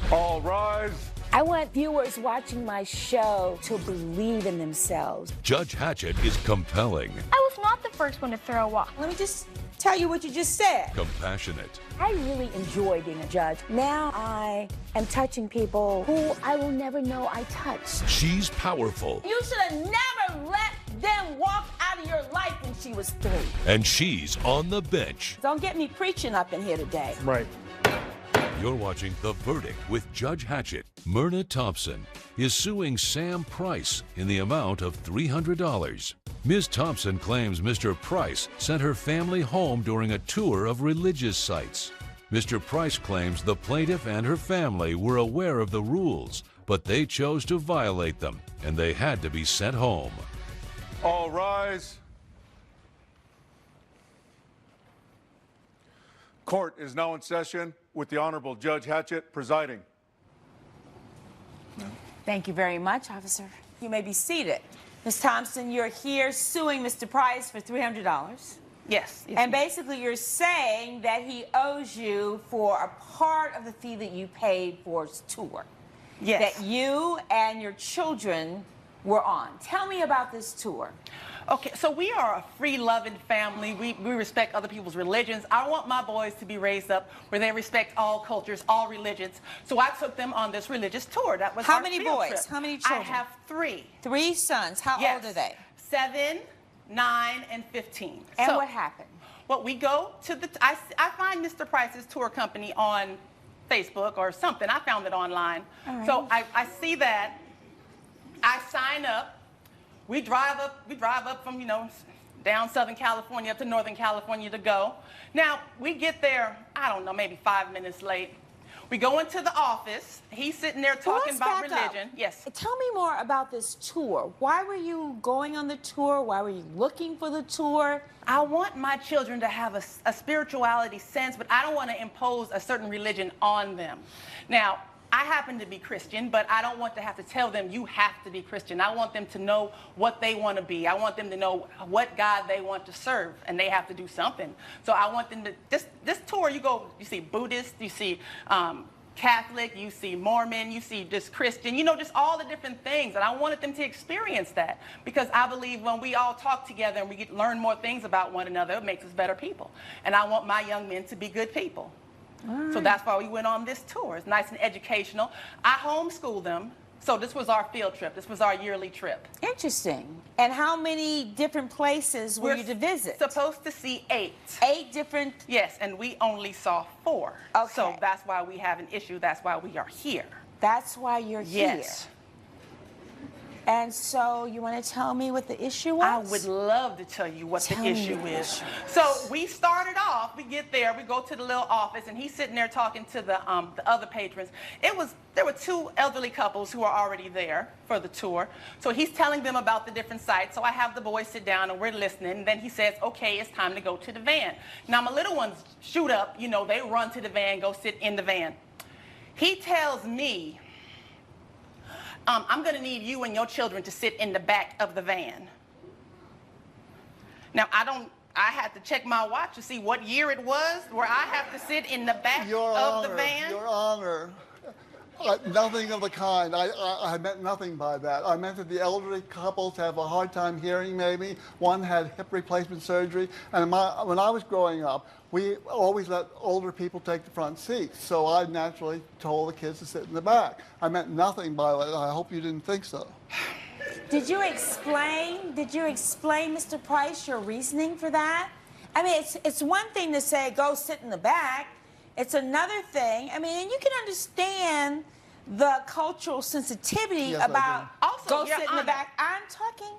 All rise. I want viewers watching my show to believe in themselves. Judge Hatchett is compelling, I was not the first one to throw a walk. Let me just tell you what you just said. compassionate, I really enjoy being a judge. Now I am touching people who I will never know I touched. she's powerful, You should have never let them walk out of your life when she was 3. and she's on the bench. Don't get me preaching up in here today. Right. You're watching The Verdict with Judge Hatchett. Myrna Thompson is suing Sam Price in the amount of $300. Ms. Thompson claims Mr. Price sent her family home during a tour of religious sites. Mr. Price claims the plaintiff and her family were aware of the rules, but they chose to violate them, and they had to be sent home. All rise. Court is now in session with the Honorable Judge Hatchett presiding. Thank you very much, officer. You may be seated. Ms. Thompson, you're here suing Mr. Price for $300. Yes. And basically you're saying that he owes you for a part of the fee that you paid for his tour. Yes. That you and your children were on. Tell me about this tour. Okay, so we are a free-loving family. We respect other people's religions. I want my boys to be raised up where they respect all cultures, all religions. So I took them on this religious tour. That was How our many field boys? trip. How many children? I have 3. 3 sons. How Yes. old are they? 7, 9, and 15. And so, what happened? Well, we go to the... I find Mr. Price's tour company on Facebook or something. I found it online. All right. So I see that. I sign up. We drive up from, down Southern California up to Northern California to go. Now, we get there, I don't know, maybe 5 minutes late. We go into the office. He's sitting there talking about religion. Yes. Tell me more about this tour. Why were you going on the tour? Why were you looking for the tour? I want my children to have a spirituality sense, but I don't want to impose a certain religion on them. Now, I happen to be Christian, but I don't want to have to tell them you have to be Christian. I want them to know what they want to be. I want them to know what God they want to serve, and they have to do something. So I want them to, this tour, you see Buddhist, you see Catholic, you see Mormon, you see just Christian, just all the different things. And I wanted them to experience that because I believe when we all talk together and we learn more things about one another, it makes us better people. And I want my young men to be good people. Right. So that's why we went on this tour. It's nice and educational. I homeschooled them. So this was our field trip. This was our yearly trip. Interesting. And how many different places were you to visit? Supposed to see 8. 8 different? Yes, and we only saw 4. Okay. So that's why we have an issue. That's why we are here. That's why you're here. Yes. And so you want to tell me what the issue was? I would love to tell you what the issue is. So we started off, we get there, we go to the little office, and he's sitting there talking to the other patrons. There were 2 elderly couples who are already there for the tour. So he's telling them about the different sites. So I have the boys sit down and we're listening. And then he says, okay, it's time to go to the van. Now my little ones shoot up, they run to the van, go sit in the van. He tells me, I'm going to need you and your children to sit in the back of the van. Now, I had to check my watch to see what year it was where I have to sit in the back of the van. Your Honor, nothing of the kind. I meant nothing by that. I meant that the elderly couples have a hard time hearing, maybe. One had hip replacement surgery. And when I was growing up, we always let older people take the front seats. So I naturally told the kids to sit in the back. I meant nothing by that. I hope you didn't think so. Did you explain, Mr. Price, your reasoning for that? I mean, it's one thing to say, go sit in the back. It's another thing. I mean, and you can understand the cultural sensitivity about go sit in the back. I'm talking,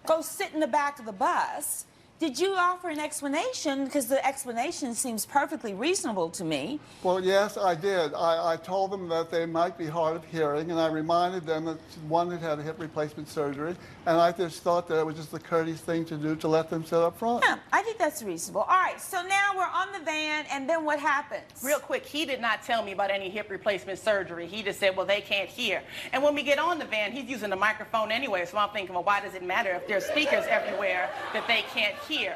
go sit in the back of the bus. Did you offer an explanation? Because the explanation seems perfectly reasonable to me. Well, yes, I did. I told them that they might be hard of hearing, and I reminded them that one had a hip replacement surgery, and I just thought that it was just the courteous thing to do to let them sit up front. Yeah, I think that's reasonable. All right, so now we're on the van, and then what happens? Real quick, he did not tell me about any hip replacement surgery. He just said, well, they can't hear. And when we get on the van, he's using the microphone anyway, so I'm thinking, well, why does it matter if there's speakers everywhere that they can't hear?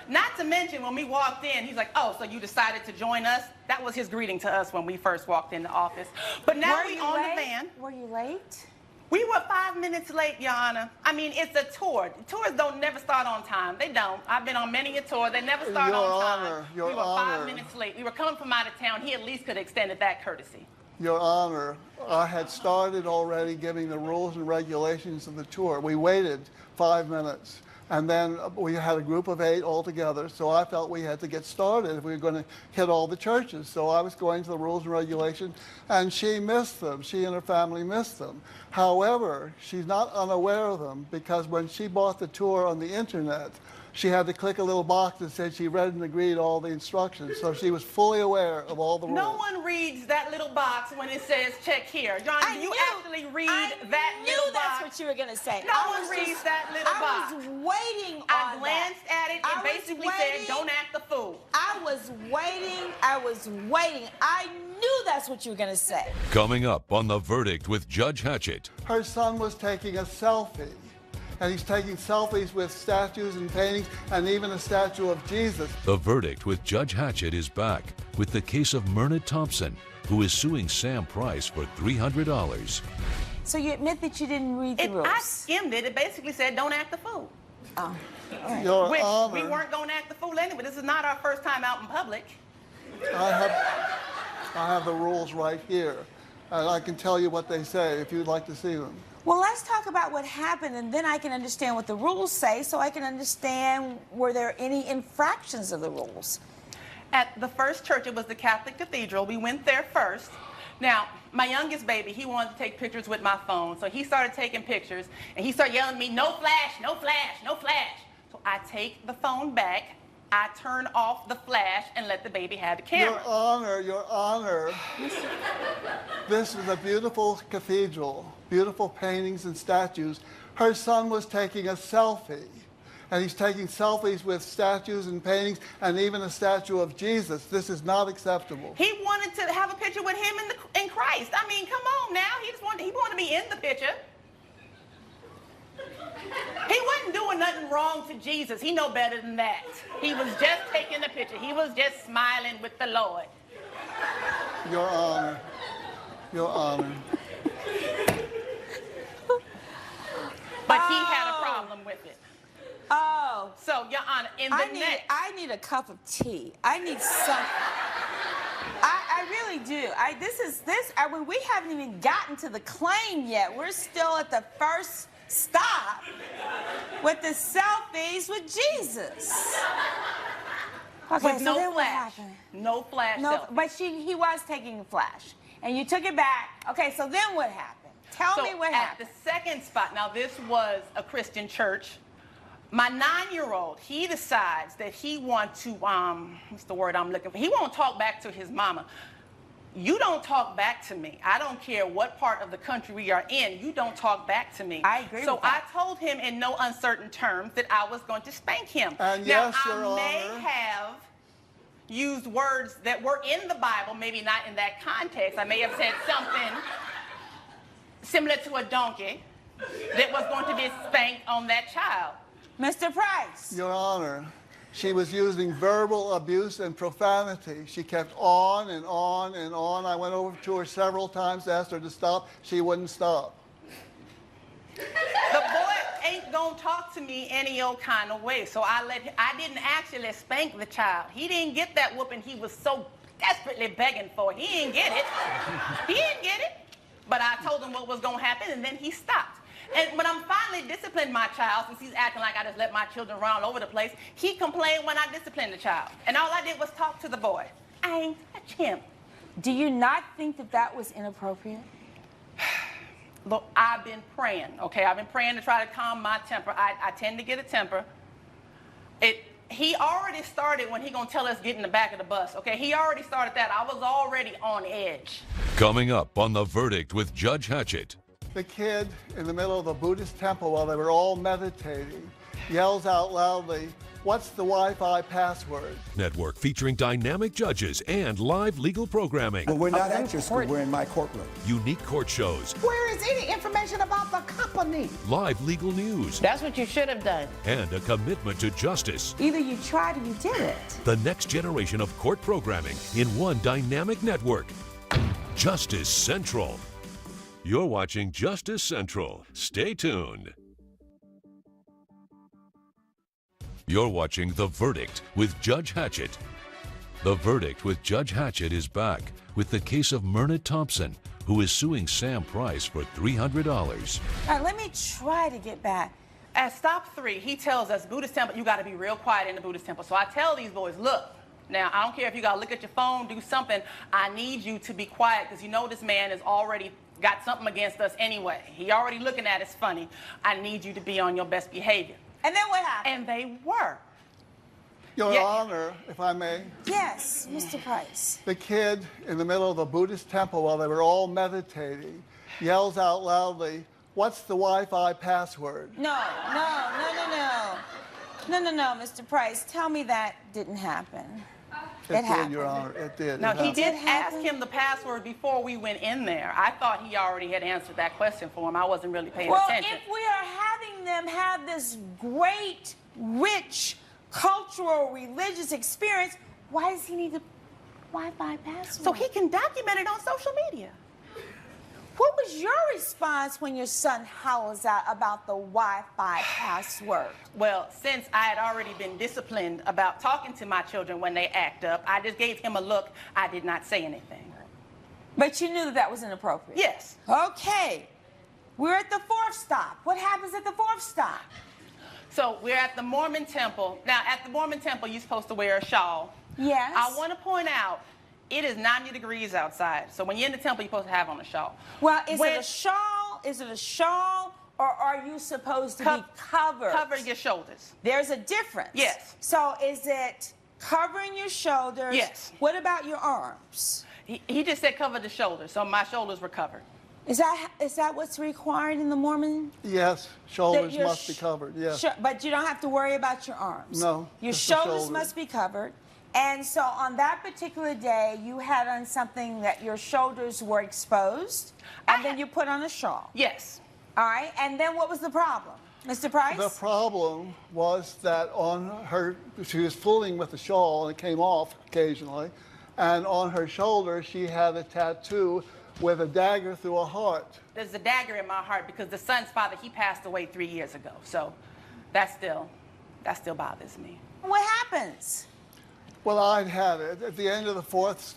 Not to mention, when we walked in, he's like, oh, so you decided to join us? That was his greeting to us when we first walked in the office. But now Were we you on late? the van. Were you late? We were 5 minutes late, Your Honor. I mean, it's a tour. Tours don't never start on time. They don't. I've been on many a tour. They never start Your on time. Honor, Your we were Honor. 5 minutes late. We were coming from out of town. He at least could have extended that courtesy. Your Honor, I had started already giving the rules and regulations of the tour. We waited 5 minutes, and then we had a group of 8 altogether, so I felt we had to get started if we were going to hit all the churches. So I was going to the rules and regulations, and she missed them. She and her family missed them. However, she's not unaware of them, because when she bought the tour on the internet, she had to click a little box that said she read and agreed all the instructions. So she was fully aware of all the rules. No one reads that little box when it says check here. John, do you actually read that little box? That's what you were going to say. No one reads that little box. I was waiting on I glanced at it. It basically said, don't act the fool. I was waiting. I was waiting. I knew that's what you were going to say. Coming up on The Verdict with Judge Hatchett. Her son was taking a selfie, and he's taking selfies with statues and paintings and even a statue of Jesus. The Verdict with Judge Hatchett is back with the case of Myrna Thompson, who is suing Sam Price for $300. So you admit that you didn't read the rules? I skimmed it. It basically said, don't act the fool. Oh, all right. Your Which Honor, we weren't going to act the fool anyway. This is not our first time out in public. I have the rules right here, and I can tell you what they say if you'd like to see them. Well, let's talk about what happened, and then I can understand what the rules say, so I can understand were there any infractions of the rules. At the first church, it was the Catholic Cathedral. We went there first. Now, my youngest baby, he wanted to take pictures with my phone, so he started taking pictures, and he started yelling at me, no flash, no flash, no flash. So I take the phone back, I turn off the flash, and let the baby have the camera. Your Honor, this is a beautiful cathedral, beautiful paintings and statues. Her son was taking a selfie, and he's taking selfies with statues and paintings and even a statue of Jesus. This is not acceptable. He wanted to have a picture with him in Christ. I mean, come on now. He wanted to be in the picture. He wasn't doing nothing wrong to Jesus. He know better than that. He was just taking a picture. He was just smiling with the Lord. Your Honor, Your Honor. But he had a problem with it. Oh. So, Your Honor, I need a cup of tea. I need some. I really do. Mean, we haven't even gotten to the claim yet. We're still at the first stop with the selfies with Jesus. Okay, with so no then what flash. happened? No flash No, selfie. but he was taking a flash, and you took it back. Okay, so then what happened? Tell me what happened. At the second spot, now this was a Christian church. My 9-year-old, he decides that he wants to, what's the word I'm looking for? He won't talk back to his mama. You don't talk back to me. I don't care what part of the country we are in. You don't talk back to me. I agree So with that. I told him in no uncertain terms that I was going to spank him. And now, yes, Your I may Honor. have used words that were in the Bible, maybe not in that context. I may have said something similar to a donkey that was going to be spanked on that child. Mr. Price. Your Honor, she was using verbal abuse and profanity. She kept on and on and on. I went over to her several times, asked her to stop. She wouldn't stop. The boy ain't gonna talk to me any old kind of way, so I didn't actually spank the child. He didn't get that whooping he was so desperately begging for. He didn't get it. He didn't get it. But I told him what was gonna happen, and then he stopped. And when I'm finally disciplined my child, since he's acting like I just let my children run all over the place, he complained when I disciplined the child. And all I did was talk to the boy. I ain't touch him. Do you not think that that was inappropriate? Look, I've been praying, okay? I've been praying to try to calm my temper. I tend to get a temper. He already started when he gonna tell us get in the back of the bus, okay? He already started that. I was already on edge. Coming up on The Verdict with Judge Hatchett. The kid in the middle of a Buddhist temple while they were all meditating yells out loudly, What's the Wi-Fi password? Network featuring dynamic judges and live legal programming. Well, we're not at your school. We're in my courtroom. Unique court shows. Where is any information about the company? Live legal news. That's what you should have done. And a commitment to justice. Either you tried or you did it. The next generation of court programming in one dynamic network. Justice Central. You're watching Justice Central. Stay tuned. You're watching The Verdict with Judge Hatchett. The Verdict with Judge Hatchett is back with the case of Myrna Thompson, who is suing Sam Price for $300. All right, let me try to get back. At stop 3, he tells us, Buddhist temple, you got to be real quiet in the Buddhist temple. So I tell these boys, look, now I don't care if you got to look at your phone, do something. I need you to be quiet because you know this man has already got something against us anyway. He already looking at us funny. I need you to be on your best behavior. And then what happened? And they were. Your Honor, if I may. Yes, Mr. Price. The kid in the middle of a Buddhist temple while they were all meditating yells out loudly, "What's the Wi-Fi password?" No, Mr. Price. Tell me that didn't happen. It happened. did, Your Honor. It did. Now, he did It ask happened? him the password before we went in there. I thought he already had answered that question for him. I wasn't really paying Well, attention. if we are having them have this great, rich, cultural, religious experience, why does he need the Wi-Fi password? So he can document it on social media. What was your response when your son hollers out about the Wi-Fi password? Well, since I had already been disciplined about talking to my children when they act up, I just gave him a look. I did not say anything. But you knew that that was inappropriate? Yes. Okay. We're at the 4th stop. What happens at the 4th stop? So we're at the Mormon temple. Now, at the Mormon temple, you're supposed to wear a shawl. Yes. I want to point out, it is 90 degrees outside. So when you're in the temple, you're supposed to have on a shawl. Well, is it a shawl? Is it a shawl? Or are you supposed to be covered? Cover your shoulders. There's a difference. Yes. So is it covering your shoulders? Yes. What about your arms? He just said cover the shoulders, so my shoulders were covered. Is that what's required in the Mormon? Yes, shoulders That your must be covered, yes. But you don't have to worry about your arms. No, Your just the shoulders shoulders. must be covered. And so on that particular day, you had on something that your shoulders were exposed, and then you put on a shawl. Yes. All right, and then what was the problem? Mr. Price? The problem was that on her, she was fooling with the shawl and it came off occasionally, and on her shoulder she had a tattoo with a dagger through a heart. There's a dagger in my heart because the son's father, he passed away 3 years ago. So that still bothers me. What happens? Well, I'd had it. At the end of the 4th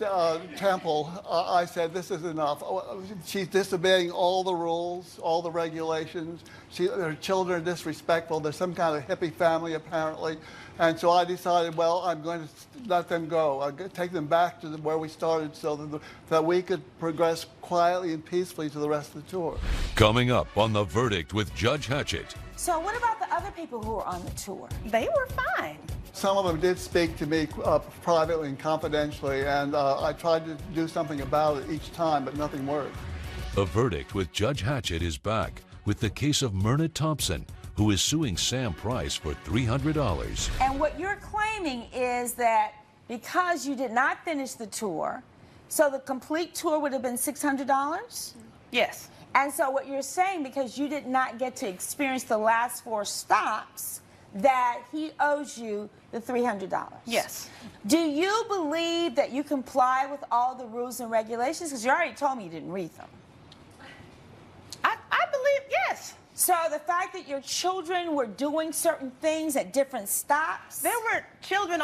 temple, I said, this is enough. She's disobeying all the rules, all the regulations. Her children are disrespectful. There's some kind of hippie family, apparently. And so I decided, well, I'm going to let them go. I'm going to take them back to where we started so that we could progress quietly and peacefully to the rest of the tour. Coming up on The Verdict with Judge Hatchett. So what about the other people who were on the tour? They were fine. Some of them did speak to me privately and confidentially, and I tried to do something about it each time, but nothing worked. The Verdict with Judge Hatchett is back with the case of Myrna Thompson, who is suing Sam Price for $300. And what you're claiming is that because you did not finish the tour, so the complete tour would have been $600? Yes. And so what you're saying, because you did not get to experience the last 4 stops, that he owes you the $300. Yes. Do you believe that you comply with all the rules and regulations? Because you already told me you didn't read them. I believe, yes. So the fact that your children were doing certain things at different stops? There were children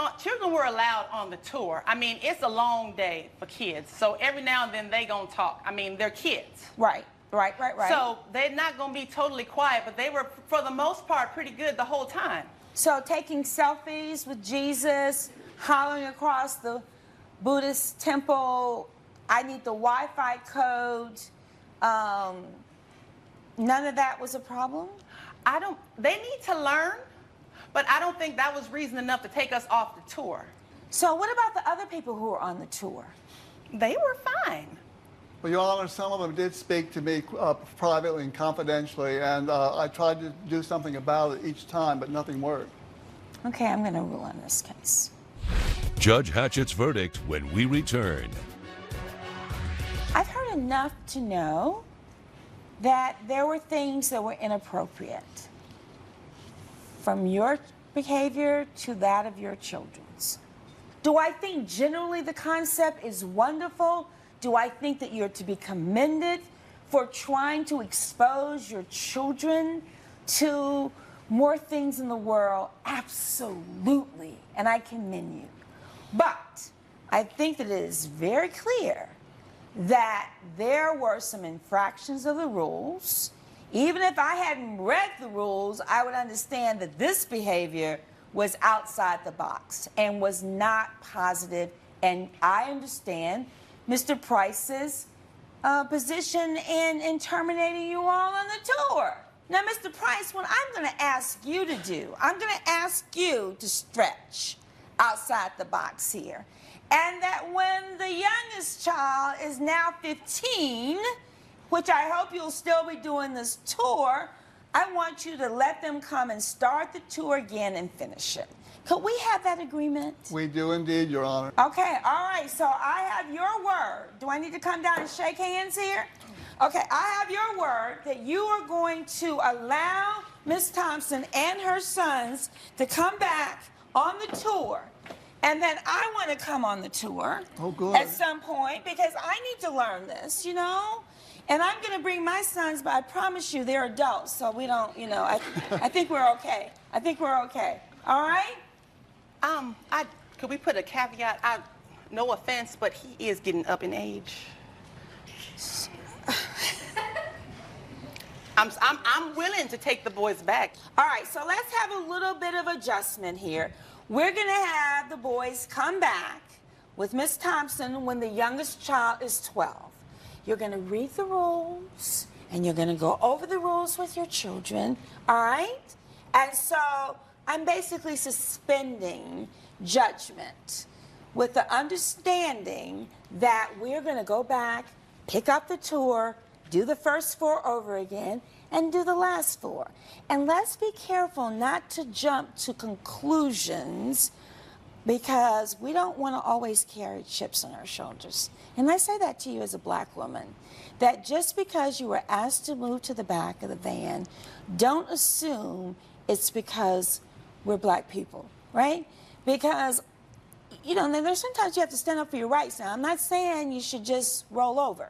were allowed on the tour. I mean, it's a long day for kids. So every now and then they gonna talk. I mean, they're kids. Right. So they're not gonna be totally quiet, but they were, for the most part, pretty good the whole time. So taking selfies with Jesus, hollering across the Buddhist temple, I need the Wi-Fi code, none of that was a problem? They need to learn, but I don't think that was reason enough to take us off the tour. So what about the other people who were on the tour? They were fine. Well, Your Honor, some of them did speak to me privately and confidentially, and I tried to do something about it each time, but nothing worked. Okay, I'm going to rule on this case. Judge Hatchett's verdict when we return. I've heard enough to know that there were things that were inappropriate, from your behavior to that of your children's. Do I think generally the concept is wonderful? Do I think that you're to be commended for trying to expose your children to more things in the world? Absolutely, and I commend you. But I think that it is very clear that there were some infractions of the rules. Even if I hadn't read the rules, I would understand that this behavior was outside the box and was not positive. And I understand Mr. Price's position in terminating you all on the tour. Now, Mr. Price, what I'm going to ask you to do, I'm going to ask you to stretch outside the box here. And that when the youngest child is now 15, which I hope you'll still be doing this tour, I want you to let them come and start the tour again and finish it. Could we have that agreement? We do indeed, Your Honor. Okay, all right, so I have your word. Do I need to come down and shake hands here? Okay, I have your word that you are going to allow Miss Thompson and her sons to come back on the tour. And then I want to come on the tour at some point because I need to learn this, you know? And I'm going to bring my sons, but I promise you they're adults, so we don't, you know, I think we're okay. I think we're okay. All right? Could we put a caveat? No offense, but he is getting up in age. I'm willing to take the boys back. All right, so let's have a little bit of adjustment here. We're going to have the boys come back with Miss Thompson when the youngest child is 12. You're going to read the rules, and you're going to go over the rules with your children, all right? And so I'm basically suspending judgment with the understanding that we're going to go back, pick up the tour, do the first 4 over again, and do the last 4. And let's be careful not to jump to conclusions because we don't want to always carry chips on our shoulders. And I say that to you as a black woman, that just because you were asked to move to the back of the van, don't assume it's because we're black people, right? Because, you know, there's sometimes you have to stand up for your rights. Now, I'm not saying you should just roll over.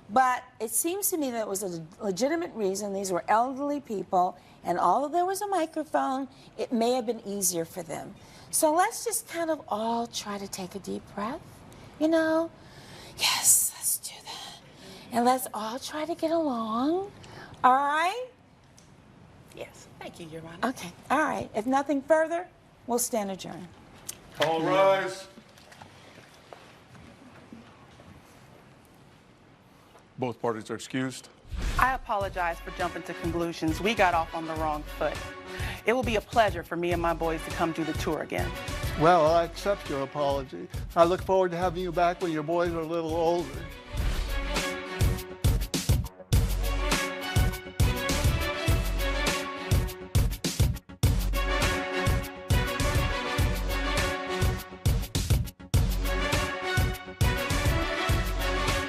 But it seems to me that it was a legitimate reason. These were elderly people, and although there was a microphone, it may have been easier for them. So let's just kind of all try to take a deep breath, you know? Yes, let's do that. And let's all try to get along, all right? Yes, thank you, Your Honor. Okay, all right. If nothing further, we'll stand adjourned. All rise. Both parties are excused. I apologize for jumping to conclusions. We got off on the wrong foot. It will be a pleasure for me and my boys to come do the tour again. Well, I accept your apology. I look forward to having you back when your boys are a little older.